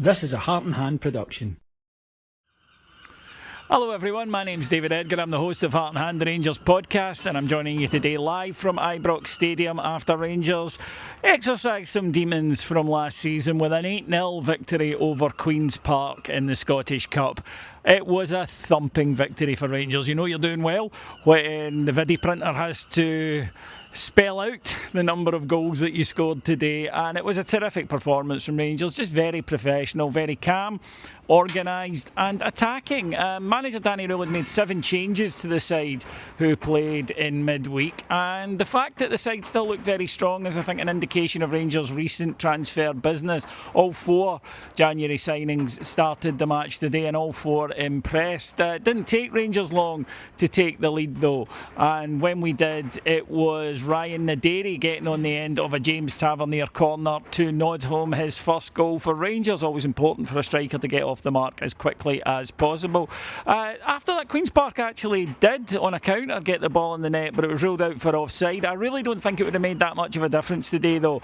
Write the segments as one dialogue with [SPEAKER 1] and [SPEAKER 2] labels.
[SPEAKER 1] This is a Heart and Hand production.
[SPEAKER 2] Hello everyone, my name's David Edgar. I'm the host of Heart and Hand, the Rangers podcast, and I'm joining you today live from Ibrox Stadium after Rangers exercised some demons from last season with an 8-0 victory over Queen's Park in the Scottish Cup. It was a thumping victory for Rangers. You know you're doing well when the video printer has to spell out the number of goals that you scored today, and it was a terrific performance from Rangers, just very professional, very calm, organised and attacking. Manager Danny Rowell had made 7 changes to the side who played in midweek, and the fact that the side still looked very strong is, I think, an indication of Rangers' recent transfer business. All 4 January signings started the match today and all 4 impressed. It didn't take Rangers long to take the lead though, and when we did, it was Ryan Naderi getting on the end of a James Tavernier corner to nod home his first goal for Rangers. Always important for a striker to get off the mark as quickly as possible. After that, Queen's Park actually did, on a counter, get the ball in the net, but it was ruled out for offside. I really don't think it would have made that much of a difference today though.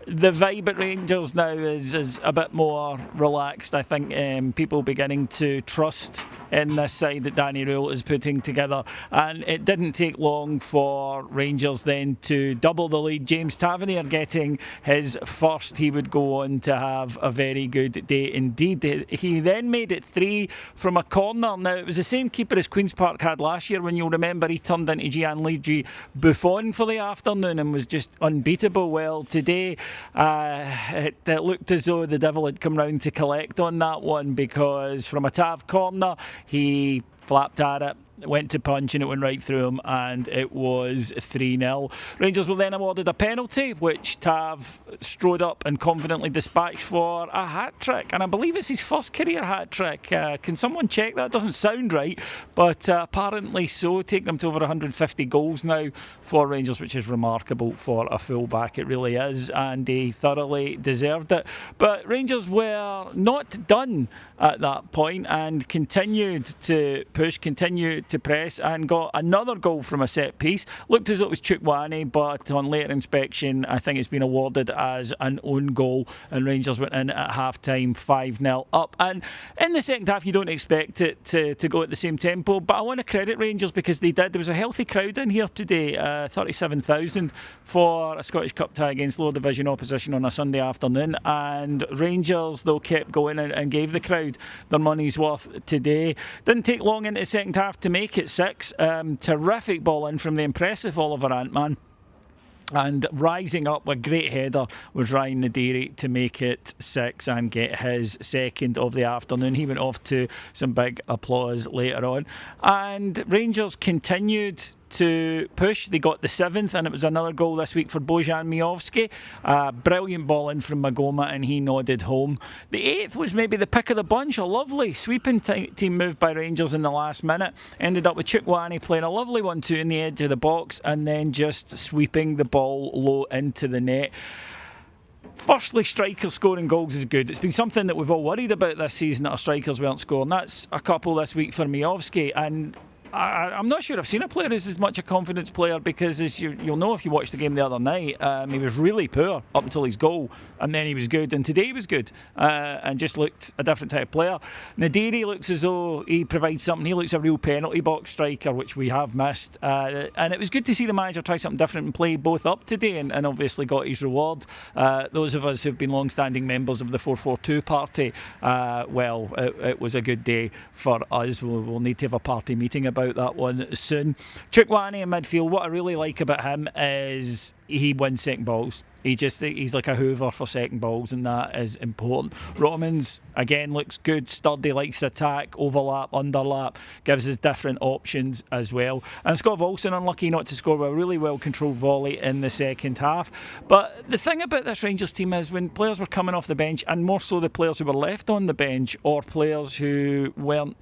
[SPEAKER 2] The vibe at Rangers now is a bit more relaxed. I think people beginning to trust in this side that Danny Rowell is putting together, and it didn't take long for Rangers then to double the lead. James Tavernier getting his first. He would go on to have a very good day indeed. He then made it 3 from a corner. Now, it was the same keeper as Queen's Park had last year. When you'll remember, he turned into Gianluigi Buffon for the afternoon and was just unbeatable. Well, today it looked as though the devil had come round to collect on that one, because from a Tav corner he flapped at it, went to punch, and it went right through him, and it was 3-0. Rangers were then awarded a penalty, which Tav strode up and confidently dispatched for a hat-trick, and I believe it's his first career hat-trick. Can someone check that? Doesn't sound right, but apparently so, taking him to over 150 goals now for Rangers, which is remarkable for a full-back. It really is, and he thoroughly deserved it. But Rangers were not done at that point and continued to push, continued to press, and got another goal from a set piece. Looked as though it was Chukwueze, but on later inspection I think it's been awarded as an own goal, and Rangers went in at half time 5-0 up. And in the second half you don't expect it to go at the same tempo, but I want to credit Rangers because they did. There was a healthy crowd in here today, 37,000 for a Scottish Cup tie against lower division opposition on a Sunday afternoon, and Rangers though kept going and gave the crowd their money's worth today. Didn't take long into the second half to make it 6. Terrific ball in from the impressive Oliver Antman, and rising up with a great header was Ryan Naderi to make it 6 and get his second of the afternoon. He went off to some big applause later on, and Rangers continued to push. They got the 7th, and it was another goal this week for Bojan Miovski. Brilliant ball in from Magoma, and he nodded home. The 8th was maybe the pick of the bunch. A lovely sweeping team move by Rangers in the last minute. Ended up with Chukwueze playing a lovely 1-2 in the edge of the box, and then just sweeping the ball low into the net. Firstly, strikers scoring goals is good. It's been something that we've all worried about this season, that our strikers weren't scoring. That's a couple this week for Miovski, and I'm not sure I've seen a player who's as much a confidence player, because as you'll know if you watched the game the other night, he was really poor up until his goal, and then he was good, and today he was good, and just looked a different type of player. Naderi looks as though he provides something. He looks a real penalty box striker, which we have missed, and it was good to see the manager try something different and play both up today, and obviously got his reward. Those of us who've been long-standing members of the 4-4-2 party, well, it was a good day for us. We'll need to have a party meeting about that one soon. Chukwueze in midfield, what I really like about him is he wins second balls. He's like a hoover for second balls, and that is important. Romans, again, looks good, sturdy, likes to attack, overlap, underlap, gives us different options as well. And Scott Volson, unlucky not to score with a really well-controlled volley in the second half. But the thing about this Rangers team is when players were coming off the bench, and more so the players who were left on the bench, or players who weren't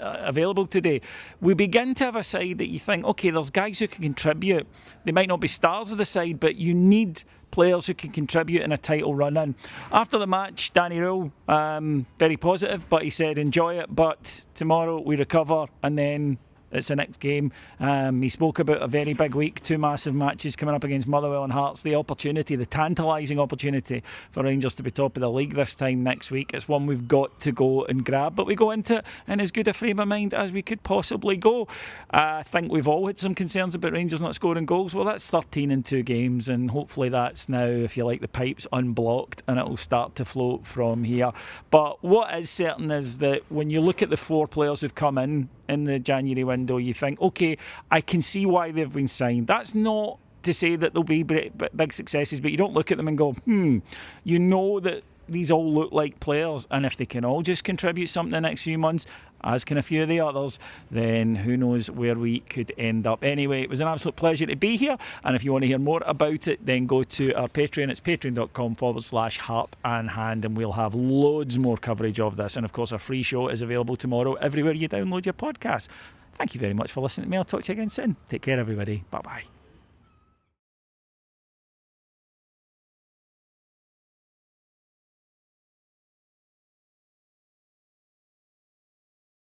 [SPEAKER 2] available today, we begin to have a side that you think, okay, there's guys who can contribute. They might not be stars of the side, but you need players who can contribute in a title run in. After the match, Danny Rowell, very positive, but he said enjoy it, but tomorrow we recover, and then it's the next game. He spoke about a very big week, 2 massive matches coming up against Motherwell and Hearts. The opportunity, the tantalising opportunity for Rangers to be top of the league this time next week. It's one we've got to go and grab, but we go into it in as good a frame of mind as we could possibly go. I think we've all had some concerns about Rangers not scoring goals. Well, that's 13 in 2 games, and hopefully that's now, if you like, the pipes unblocked and it will start to float from here. But what is certain is that when you look at the 4 players who've come in the January window, you think, okay, I can see why they've been signed. That's not to say that there'll be big successes, but you don't look at them and go, you know that these all look like players, and if they can all just contribute something the next few months, as can a few of the others, then who knows where we could end up. Anyway, it was an absolute pleasure to be here, and if you want to hear more about it, then go to our Patreon. It's patreon.com/Heart and Hand, and we'll have loads more coverage of this. And of course, our free show is available tomorrow everywhere you download your podcast. Thank you very much for listening to me. I'll talk to you again soon. Take care, everybody. Bye-bye.